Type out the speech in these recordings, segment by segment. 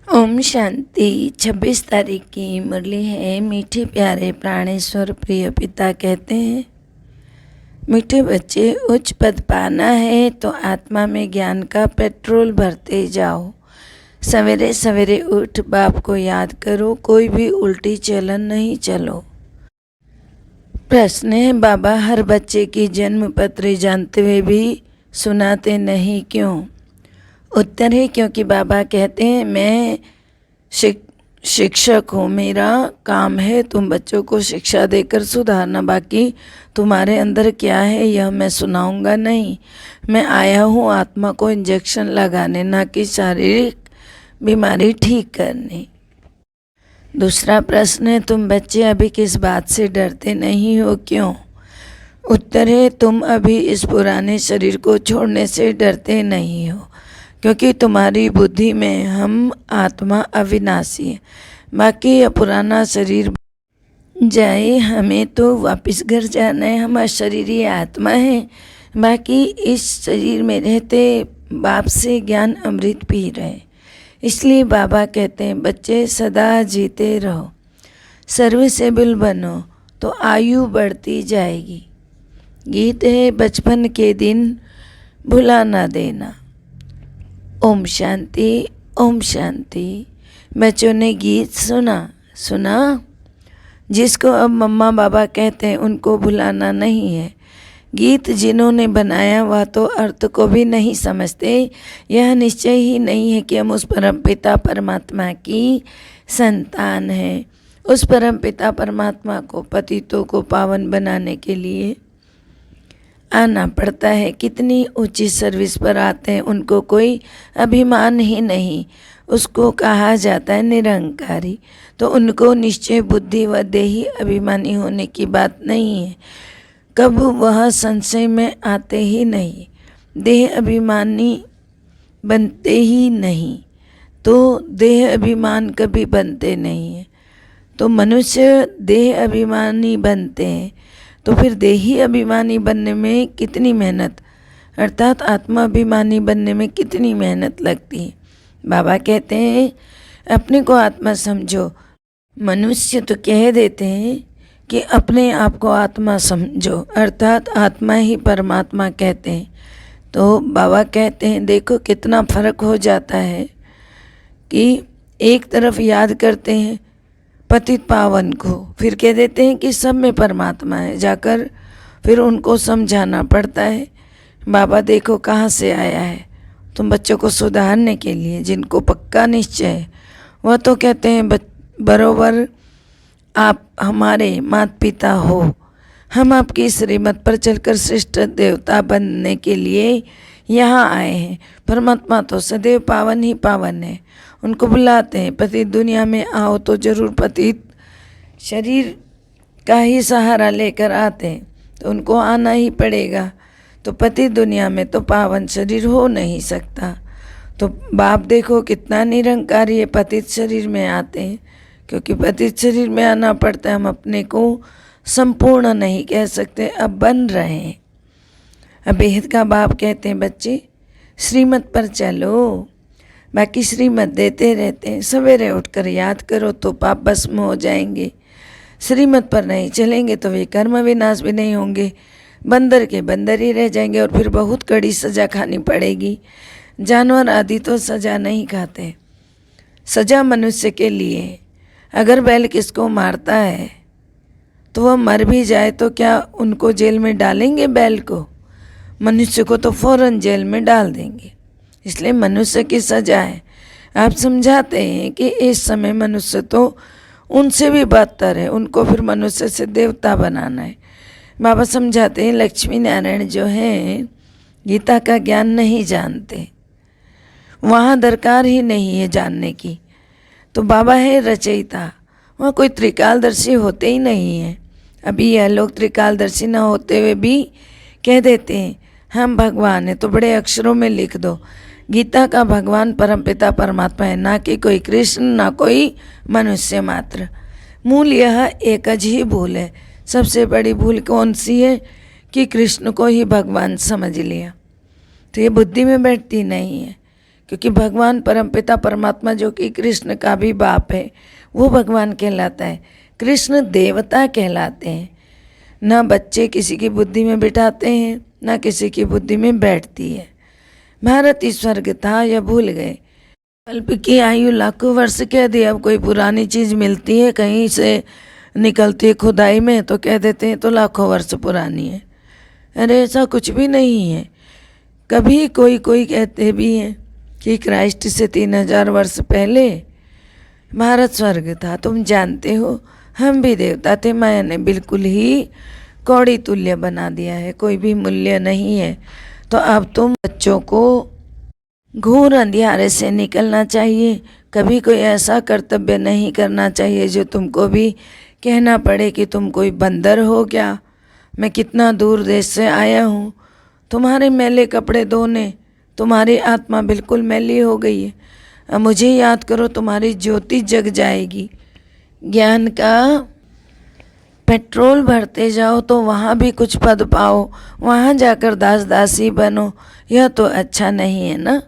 ओम शांति। 26 तारीख की मुरली है। मीठे प्यारे प्राणेश्वर प्रिय पिता कहते हैं, मीठे बच्चे, उच्च पद पाना है तो आत्मा में ज्ञान का पेट्रोल भरते जाओ। सवेरे सवेरे उठ बाप को याद करो, कोई भी उल्टी चलन नहीं चलो। प्रश्न है, बाबा हर बच्चे की जन्म पत्र जानते हुए भी सुनाते नहीं क्यों? उत्तर है, क्योंकि बाबा कहते हैं मैं शिक्षक हूँ, मेरा काम है तुम बच्चों को शिक्षा देकर सुधारना, बाकी तुम्हारे अंदर क्या है यह मैं सुनाऊंगा नहीं। मैं आया हूँ आत्मा को इंजेक्शन लगाने, ना कि शारीरिक बीमारी ठीक करने। दूसरा प्रश्न है, तुम बच्चे अभी किस बात से डरते नहीं हो, क्यों? उत्तर है, तुम अभी इस पुराने शरीर को छोड़ने से डरते नहीं हो, क्योंकि तुम्हारी बुद्धि में हम आत्मा अविनाशी है। बाकी यह पुराना शरीर जाए, हमें तो वापस घर जाना है। हमारा शरीर ही आत्मा है। बाकी इस शरीर में रहते बाप से ज्ञान अमृत पी रहे। इसलिए बाबा कहते हैं बच्चे सदा जीते रहो, सर्विसेबल बनो तो आयु बढ़ती जाएगी। गीत है, बचपन के दिन भुला ना देना। ओम शांति, ओम शांति। बच्चों ने गीत सुना। जिसको अब मम्मा बाबा कहते हैं उनको भुलाना नहीं है। गीत जिन्होंने बनाया वह तो अर्थ को भी नहीं समझते। यह निश्चय ही नहीं है कि हम उस परमपिता परमात्मा की संतान हैं। उस परमपिता परमात्मा को पतितों को पावन बनाने के लिए आना पड़ता है। कितनी ऊंची सर्विस पर आते हैं, उनको कोई अभिमान ही नहीं। उसको कहा जाता है निरंकारी। तो उनको निश्चय बुद्धि व देही अभिमानी होने की बात नहीं है। कब वह संशय में आते ही नहीं, देह अभिमानी बनते ही नहीं। तो देह अभिमान कभी बनते नहीं है। तो मनुष्य देह अभिमानी बनते हैं, तो फिर देही अभिमानी बनने में कितनी मेहनत, अर्थात आत्मा अभिमानी बनने में कितनी मेहनत लगती है। बाबा कहते हैं अपने को आत्मा समझो। मनुष्य तो कह देते हैं कि अपने आप को आत्मा समझो, अर्थात आत्मा ही परमात्मा कहते हैं। तो बाबा कहते हैं देखो कितना फर्क हो जाता है कि एक तरफ याद करते हैं पतित पावन को, फिर कह देते हैं कि सब में परमात्मा है। जाकर फिर उनको समझाना पड़ता है बाबा देखो कहाँ से आया है, तुम बच्चों को सुधारने के लिए। जिनको पक्का निश्चय है वह तो कहते हैं बरोबर आप हमारे माता पिता हो, हम आपकी श्रीमत पर चलकर श्रेष्ठ देवता बनने के लिए यहाँ आए हैं। परमात्मा तो सदैव पावन ही पावन है। उनको बुलाते हैं पतित दुनिया में आओ, तो जरूर पतित शरीर का ही सहारा लेकर आते हैं, तो उनको आना ही पड़ेगा। तो पतित दुनिया में तो पावन शरीर हो नहीं सकता। तो बाप देखो कितना निरंकारी है, पतित शरीर में आते हैं, क्योंकि पतित शरीर में आना पड़ता है। हम अपने को संपूर्ण नहीं कह सकते, अब बन रहे हैं। अभेद का बाप कहते हैं बच्चे श्रीमत पर चलो। बाकी श्रीमत देते रहते हैं, सवेरे उठकर याद करो तो पाप भस्म हो जाएंगे। श्रीमत पर नहीं चलेंगे तो वे कर्म विनाश भी नहीं होंगे, बंदर के बंदर ही रह जाएंगे और फिर बहुत कड़ी सज़ा खानी पड़ेगी। जानवर आदि तो सज़ा नहीं खाते, सज़ा मनुष्य के लिए। अगर बैल किसको मारता है तो वह मर भी जाए तो क्या उनको जेल में डालेंगे? बैल को, मनुष्य को तो फौरन जेल में डाल देंगे। इसलिए मनुष्य की सजा है। आप समझाते हैं कि इस समय मनुष्य तो उनसे भी बदतर है, उनको फिर मनुष्य से देवता बनाना है। बाबा समझाते हैं लक्ष्मी नारायण जो हैं गीता का ज्ञान नहीं जानते, वहाँ दरकार ही नहीं है जानने की। तो बाबा है रचयिता, वहाँ कोई त्रिकालदर्शी होते ही नहीं है। अभी यह लोग त्रिकालदर्शी न होते हुए भी कह देते हैं हम भगवान हैं, तो बड़े अक्षरों में लिख दो गीता का भगवान परमपिता परमात्मा है, ना कि कोई कृष्ण ना कोई मनुष्य मात्र। मूल यह एक ही भूल है। सबसे बड़ी भूल कौन सी है कि कृष्ण को ही भगवान समझ लिया। तो ये बुद्धि में बैठती नहीं है क्योंकि भगवान परमपिता परमात्मा जो कि कृष्ण का भी बाप है वो भगवान कहलाता है। कृष्ण देवता कहलाते हैं। ना बच्चे किसी की बुद्धि में बिठाते हैं, ना किसी की बुद्धि में बैठती है। भारत ही स्वर्ग था यह भूल गए। कल्प की आयु लाखों वर्ष कह दी। अब कोई पुरानी चीज़ मिलती है कहीं से निकलती है खुदाई में तो कह देते हैं तो लाखों वर्ष पुरानी है। अरे ऐसा कुछ भी नहीं है। कभी कोई कोई कहते भी हैं कि क्राइस्ट से 3000 वर्ष पहले भारत स्वर्ग था। तुम जानते हो हम भी देवता थे, माया ने बिल्कुल ही कौड़ी तुल्य बना दिया है, कोई भी मूल्य नहीं है। तो अब तुम बच्चों को घोर अंधियारे से निकलना चाहिए। कभी कोई ऐसा कर्तव्य नहीं करना चाहिए जो तुमको भी कहना पड़े कि तुम कोई बंदर हो क्या। मैं कितना दूर देश से आया हूँ तुम्हारे मैले कपड़े धोने, तुम्हारी आत्मा बिल्कुल मैली हो गई है। अब मुझे याद करो, तुम्हारी ज्योति जग जाएगी। ज्ञान का पेट्रोल भरते जाओ तो वहाँ भी कुछ पद पाओ, वहाँ जाकर दास दासी बनो, यह तो अच्छा नहीं है ना।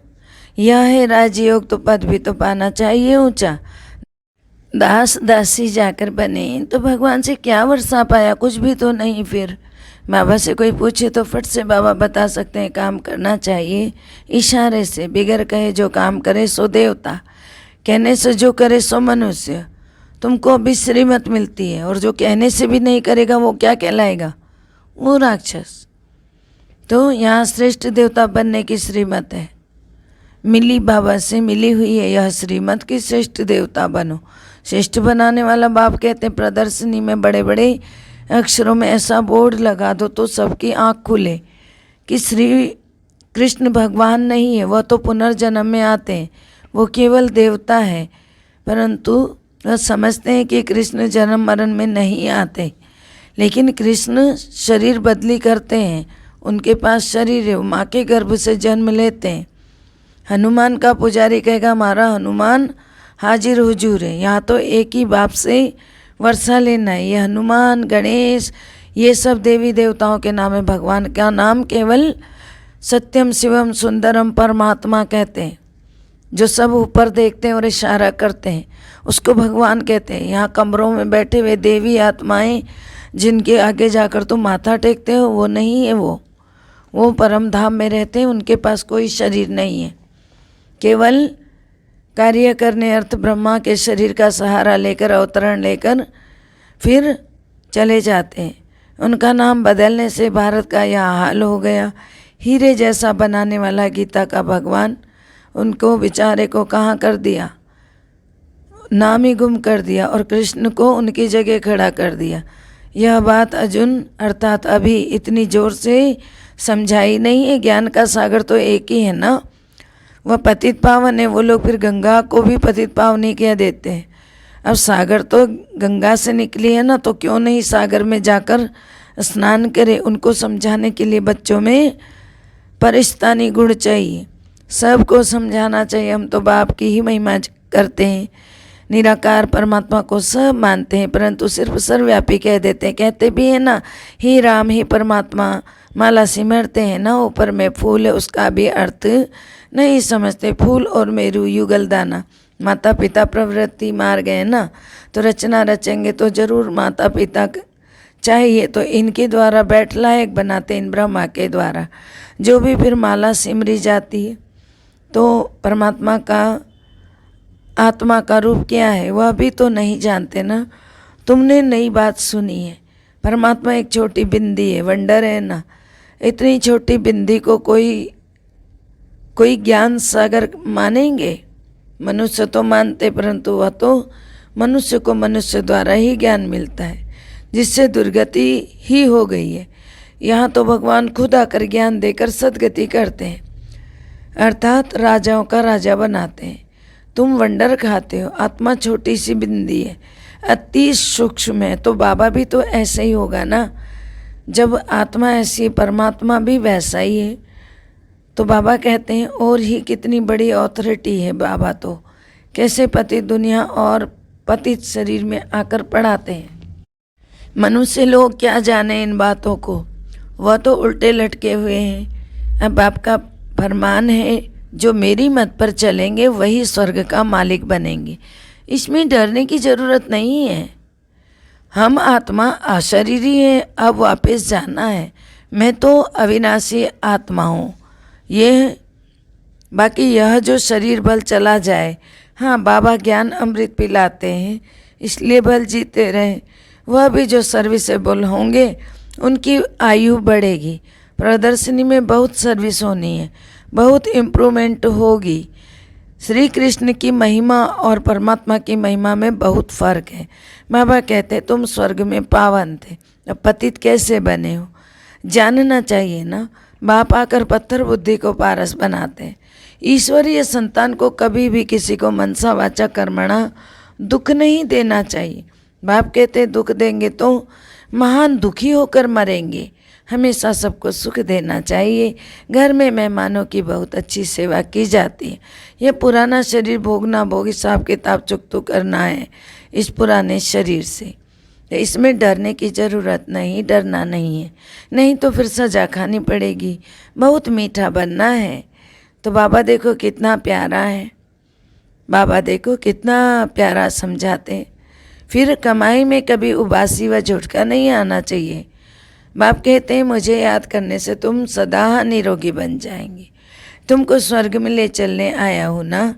यह है राजयोग, तो पद भी तो पाना चाहिए ऊंचा। दास दासी जाकर बने तो भगवान से क्या वर्षा पाया, कुछ भी तो नहीं। फिर बाबा से कोई पूछे तो फट से बाबा बता सकते हैं काम करना चाहिए इशारे से, बिगर कहे जो काम करे सो देवता, कहने से जो करे सो मनुष्य। तुमको अभी श्रीमत मिलती है और जो कहने से भी नहीं करेगा वो क्या कहलाएगा, वो राक्षस। तो यहाँ श्रेष्ठ देवता बनने की श्रीमत है, मिली बाबा से मिली हुई है यह श्रीमत की श्रेष्ठ देवता बनो। श्रेष्ठ बनाने वाला बाप कहते हैं प्रदर्शनी में बड़े बड़े अक्षरों में ऐसा बोर्ड लगा दो तो सबकी आँख खुले कि श्री कृष्ण भगवान नहीं है, वह तो पुनर्जन्म में आते हैं, वो केवल देवता है। परंतु वह समझते हैं कि कृष्ण जन्म मरण में नहीं आते, लेकिन कृष्ण शरीर बदली करते हैं, उनके पास शरीर है, वो माँ के गर्भ से जन्म लेते हैं। हनुमान का पुजारी कहेगा हमारा हनुमान हाजिर हुजूर है। यहाँ तो एक ही बाप से वर्षा लेना है। ये हनुमान गणेश ये सब देवी देवताओं के नाम है। भगवान का नाम केवल सत्यम शिवम सुंदरम परमात्मा कहते हैं। जो सब ऊपर देखते हैं और इशारा करते हैं उसको भगवान कहते हैं। यहाँ कमरों में बैठे हुए देवी आत्माएं जिनके आगे जाकर तुम माथा टेकते हो वो नहीं है। वो परम धाम में रहते हैं, उनके पास कोई शरीर नहीं है, केवल कार्य करने अर्थ ब्रह्मा के शरीर का सहारा लेकर अवतरण लेकर फिर चले जाते हैं। उनका नाम बदलने से भारत का यह हाल हो गया। हीरे जैसा बनाने वाला गीता का भगवान उनको बेचारे को कहाँ कर दिया, नाम ही गुम कर दिया और कृष्ण को उनकी जगह खड़ा कर दिया। यह बात अर्जुन अर्थात अभी इतनी जोर से समझाई नहीं है। ज्ञान का सागर तो एक ही है ना, वह पतित पावन है। वो लोग फिर गंगा को भी पतित पावनी कह देते हैं। अब सागर तो गंगा से निकली है ना, तो क्यों नहीं सागर में जाकर स्नान करे। उनको समझाने के लिए बच्चों में परिस्तानी गुण चाहिए, सबको समझाना चाहिए। हम तो बाप की ही महिमा करते हैं, निराकार परमात्मा को सब मानते हैं, परंतु सिर्फ सर्वव्यापी कह देते हैं। कहते भी हैं ना ही राम ही परमात्मा, माला सिमरते हैं ना ऊपर में फूल है, उसका भी अर्थ नहीं समझते। फूल और मेरू युगल दाना, माता पिता प्रवृत्ति मार गए ना, तो रचना रचेंगे तो जरूर माता पिता चाहिए, तो इनके द्वारा बैठ लायक बनाते इन ब्रह्मा के द्वारा। जो भी फिर माला सिमरी जाती है तो परमात्मा का आत्मा का रूप क्या है वह भी तो नहीं जानते ना। तुमने नई बात सुनी है, परमात्मा एक छोटी बिंदी है, वंडर है ना। इतनी छोटी बिंदी को कोई ज्ञान सागर मानेंगे? मनुष्य तो मानते, परंतु वह तो मनुष्य को मनुष्य द्वारा ही ज्ञान मिलता है, जिससे दुर्गति ही हो गई है। यहाँ तो भगवान खुद आकर ज्ञान देकर सदगति करते हैं, अर्थात राजाओं का राजा बनाते हैं। तुम वंडर खाते हो, आत्मा छोटी सी बिंदी है, अति सूक्ष्म है, तो बाबा भी तो ऐसे ही होगा ना। जब आत्मा ऐसी परमात्मा भी वैसा ही है, तो बाबा कहते हैं और ही कितनी बड़ी अथॉरिटी है बाबा, तो कैसे पतित दुनिया और पतित शरीर में आकर पढ़ाते हैं। मनुष्य लोग क्या जाने इन बातों को, वह तो उल्टे लटके हुए हैं। अब आपका फरमान है जो मेरी मत पर चलेंगे वही स्वर्ग का मालिक बनेंगे। इसमें डरने की ज़रूरत नहीं है। हम आत्मा अशरीरी है, अब वापस जाना है। मैं तो अविनाशी आत्मा हूँ। ये बाकी यह जो शरीर बल चला जाए, हाँ बाबा ज्ञान अमृत पिलाते हैं इसलिए बल जीते रहे। वह भी जो सर्विसेबल होंगे उनकी आयु बढ़ेगी। प्रदर्शनी में बहुत सर्विस होनी है, बहुत इम्प्रूवमेंट होगी। श्री कृष्ण की महिमा और परमात्मा की महिमा में बहुत फ़र्क है। बाबा कहते तुम स्वर्ग में पावन थे, अब पतित कैसे बने हो? जानना चाहिए ना। बाप आकर पत्थर बुद्धि को पारस बनाते हैं। ईश्वरीय संतान को कभी भी किसी को मनसा वाचा कर्मणा दुख नहीं देना चाहिए। बाप कहते दुख देंगे तो महान दुखी होकर मरेंगे। हमेशा सबको सुख देना चाहिए। घर में मेहमानों की बहुत अच्छी सेवा की जाती है। यह पुराना शरीर भोगना, भोग हिसाब किताब चुकतू करना है इस पुराने शरीर से। इसमें डरने की ज़रूरत नहीं, डरना नहीं है, नहीं तो फिर सजा खानी पड़ेगी। बहुत मीठा बनना है। तो बाबा देखो कितना प्यारा है, बाबा देखो कितना प्यारा समझाते। फिर कमाई में कभी उबासी व झुटका नहीं आना चाहिए। बाप कहते हैं मुझे याद करने से तुम सदा निरोगी बन जाएंगे। तुमको स्वर्ग में ले चलने आया हूँ ना,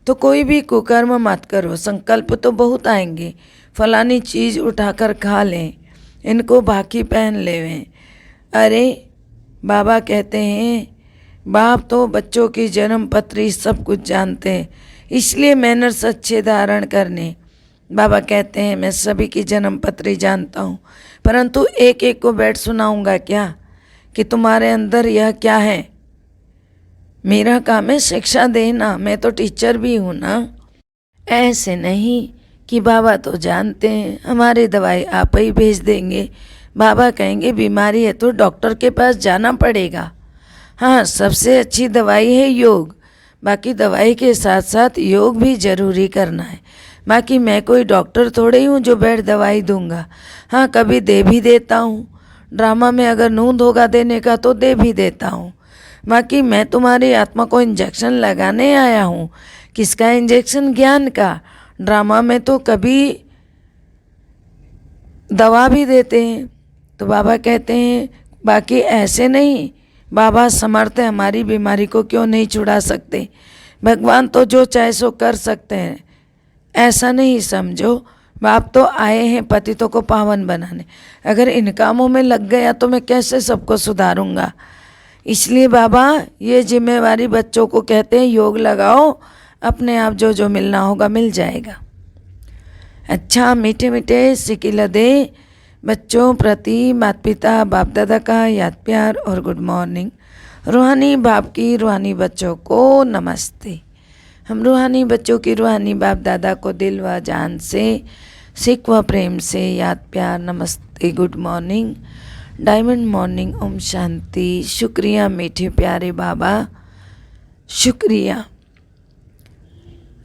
तो कोई भी कुकर्म मत करो। संकल्प तो बहुत आएंगे, फलानी चीज़ उठाकर खा लें, इनको बाकी पहन लेवें। अरे बाबा कहते हैं बाप तो बच्चों की जन्म पत्री सब कुछ जानते हैं, इसलिए मैनर्स अच्छे धारण करने। बाबा कहते हैं मैं सभी की जन्म पत्री जानता हूँ, परंतु एक एक को बैठ सुनाऊंगा क्या कि तुम्हारे अंदर यह क्या है। मेरा काम है शिक्षा देना, मैं तो टीचर भी हूँ ना। ऐसे नहीं कि बाबा तो जानते हैं, हमारी दवाई आप ही भेज देंगे। बाबा कहेंगे बीमारी है तो डॉक्टर के पास जाना पड़ेगा। हाँ, सबसे अच्छी दवाई है योग। बाकी दवाई के साथ साथ योग भी जरूरी करना है। बाकी मैं कोई डॉक्टर थोड़े ही हूँ जो बैठ दवाई दूंगा। हाँ, कभी दे भी देता हूँ। ड्रामा में अगर नूंद होगा देने का तो दे भी देता हूँ। बाकी मैं तुम्हारी आत्मा को इंजेक्शन लगाने आया हूँ। किसका इंजेक्शन? ज्ञान का। ड्रामा में तो कभी दवा भी देते हैं। तो बाबा कहते हैं बाकी ऐसे नहीं, बाबा समर्थ है, हमारी बीमारी को क्यों नहीं छुड़ा सकते। भगवान तो जो चाहे सो कर सकते हैं, ऐसा नहीं समझो। बाप तो आए हैं पतितों को पावन बनाने। अगर इन कामों में लग गया तो मैं कैसे सबको सुधारूंगा। इसलिए बाबा ये जिम्मेवारी बच्चों को कहते हैं योग लगाओ, अपने आप जो जो मिलना होगा मिल जाएगा। अच्छा, मीठे मीठे सिकिल दे बच्चों प्रति माता पिता बाप दादा का याद प्यार और गुड मॉर्निंग। रूहानी बाप की रूहानी बच्चों को नमस्ते। हम रूहानी बच्चों की रूहानी बाप दादा को दिल व जान से सिख व प्रेम से याद प्यार नमस्ते, good morning, diamond morning, Om Shanti. शुक्रिया मीठे प्यारे बाबा, शुक्रिया।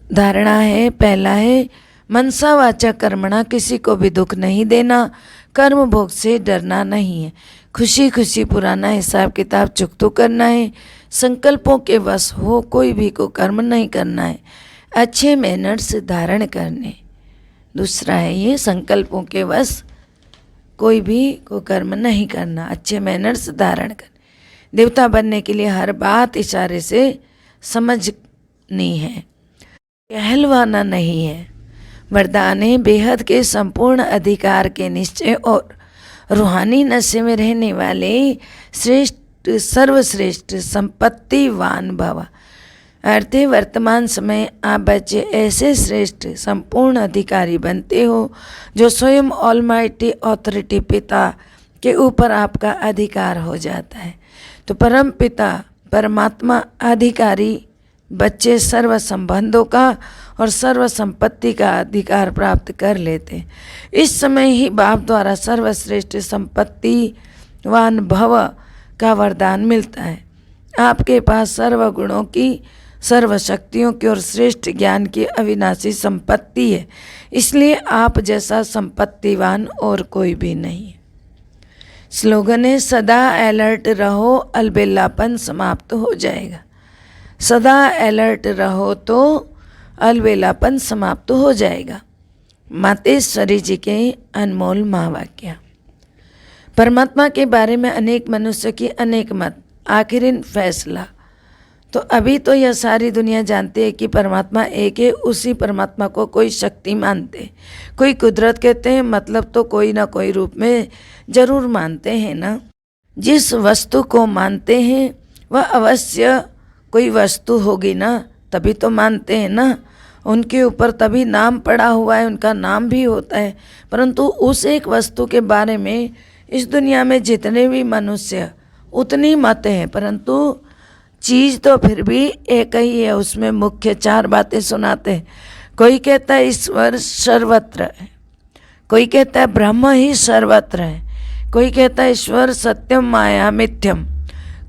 धारणा है, पहला है मनसा वाचा कर्मणा, किसी को भी दुख नहीं देना, कर्म भोग से डरना नहीं है, खुशी खुशी पुराना हिसाब किताब चुकतो करना है, संकल्पों के वश हो कोई भी को कर्म नहीं करना है, अच्छे मैनर्स धारण करने। दूसरा है ये संकल्पों के वश कोई भी को कर्म नहीं करना, अच्छे मैनर्स धारण करने। देवता बनने के लिए हर बात इशारे से समझनी है, कहलवाना नहीं है। वरदान है बेहद के संपूर्ण अधिकार के निश्चय और रूहानी नशे में रहने वाले श्रेष्ठ सर्वश्रेष्ठ संपत्तिवान भव। अर्थ वर्तमान समय आप बच्चे ऐसे श्रेष्ठ संपूर्ण अधिकारी बनते हो जो स्वयं ऑलमाइटी ऑथोरिटी पिता के ऊपर आपका अधिकार हो जाता है। तो परम पिता परमात्मा अधिकारी बच्चे सर्व संबंधों का और सर्व संपत्ति का अधिकार प्राप्त कर लेते हैं। इस समय ही बाप द्वारा सर्वश्रेष्ठ संपत्तिवान भव का वरदान मिलता है। आपके पास सर्व गुणों की, सर्व शक्तियों की और श्रेष्ठ ज्ञान की अविनाशी संपत्ति है, इसलिए आप जैसा संपत्तिवान और कोई भी नहीं है। स्लोगन है सदा अलर्ट रहो, अलबेलापन समाप्त हो जाएगा। सदा अलर्ट रहो तो अलवेलापन समाप्त हो जाएगा। मातेश्वरी जी के अनमोल महावाक्य। परमात्मा के बारे में अनेक मनुष्य की अनेक मत, आखिर फैसला। तो अभी तो यह सारी दुनिया जानती है कि परमात्मा एक है। उसी परमात्मा को कोई शक्ति मानते, कोई कुदरत कहते हैं, मतलब तो कोई ना कोई रूप में जरूर मानते हैं ना। जिस वस्तु को मानते हैं वह अवश्य कोई वस्तु होगी ना, तभी तो मानते हैं ना। उनके ऊपर तभी नाम पड़ा हुआ है, उनका नाम भी होता है। परंतु उस एक वस्तु के बारे में इस दुनिया में जितने भी मनुष्य उतनी मत हैं, परंतु चीज़ तो फिर भी एक ही है। उसमें मुख्य चार बातें सुनाते हैं। कोई कहता है ईश्वर सर्वत्र है, कोई कहता है ब्रह्म ही सर्वत्र है, कोई कहता है ईश्वर सत्यम माया मिथ्यम,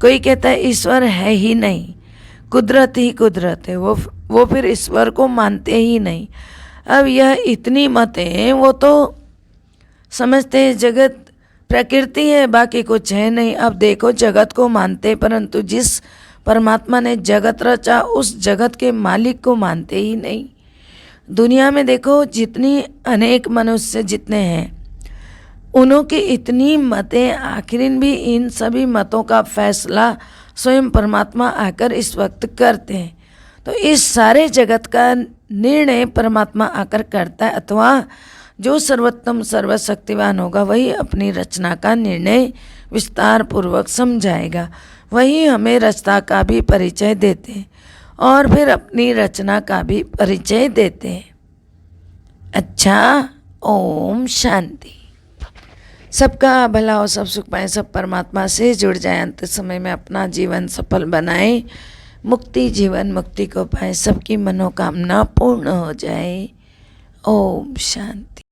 कोई कहता है ईश्वर है ही नहीं, कुदरत ही कुदरत है। वो फिर ईश्वर को मानते ही नहीं। अब यह इतनी मतें हैं, वो तो समझते हैं जगत प्रकृति है, बाकी कुछ है नहीं। अब देखो जगत को मानते, परंतु जिस परमात्मा ने जगत रचा उस जगत के मालिक को मानते ही नहीं। दुनिया में देखो जितनी अनेक मनुष्य जितने हैं, उन्हों की इतनी मतें, आखिर भी इन सभी मतों का फैसला स्वयं परमात्मा आकर इस वक्त करते हैं। तो इस सारे जगत का निर्णय परमात्मा आकर करता है, अथवा जो सर्वोत्तम सर्वशक्तिवान होगा वही अपनी रचना का निर्णय विस्तार पूर्वक समझाएगा। वही हमें रचना का भी परिचय देते हैं और फिर अपनी रचना का भी परिचय देते हैं। अच्छा, ओम शांति। सबका भला हो, सब सुख पाए, सब परमात्मा से जुड़ जाए, अंत समय में अपना जीवन सफल बनाए, मुक्ति जीवन मुक्ति को पाए, सबकी मनोकामना पूर्ण हो जाए। ओम शांति।